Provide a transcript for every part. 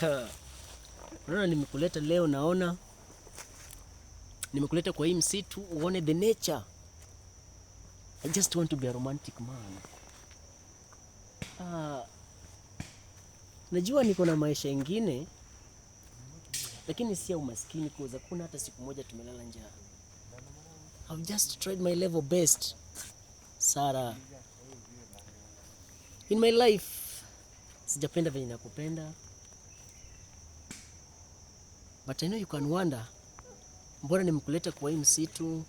Unaona nimekuleta leo, naona nimekuleta kwa hii msitu uone the nature. I just want to be a romantic man. Najua niko na maisha ingine, lakini si ya umaskini, kwa kuna hata siku moja tumelala njaa. I've just tried my level best, Sarah. In my life, sijapenda venye nakupenda. But I know you can wonder, mbona nimekuleta kwa hii msitu?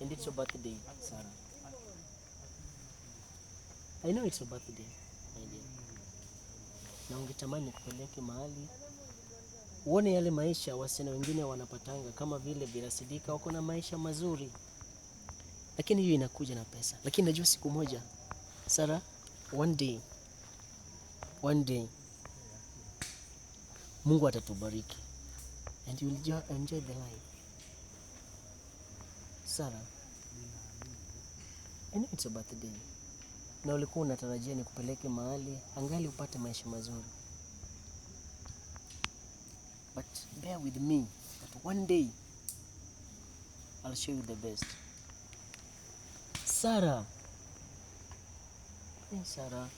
And it's your birthday, Sarah. I know it's your birthday, my dear. Na ungetamani nikupeleke mahali uone yale maisha wasichana wengine wanapatanga, kama vile Vera Sidika, wako na maisha mazuri, lakini hiyo inakuja na pesa. Lakini najua siku moja, Sarah, one day Mungu atatubariki and you will enjoy the life. Sarah, I know it's your birthday, na ulikuwa unatarajia nikupeleke mahali angali upate maisha mazuri, but bear with me that one day I'll show you the best. Sarah, hey Sarah,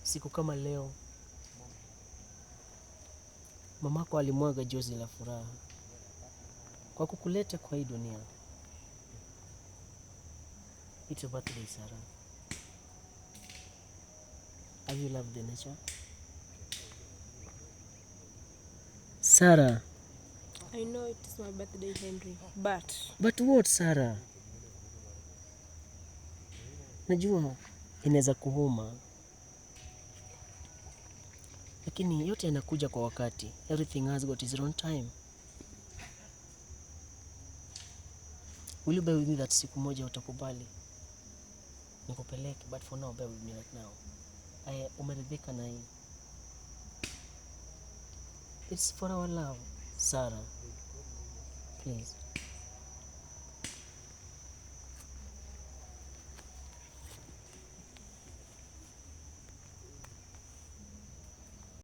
siku kama leo mamako alimwaga jozi la furaha kwa kukuleta kwa hii dunia. It's your birthday, Sarah. Have you loved the nature? Sarah. I know it is my birthday, Henry, but What, Sarah? Najua inaweza kuhuma, lakini yote yanakuja kwa wakati. Everything has got its own time. Will you bear with me that siku moja utakubali nikupeleke? But for now, bear with me right now. Umeridhika na hii? It's for our love, Sarah. Please.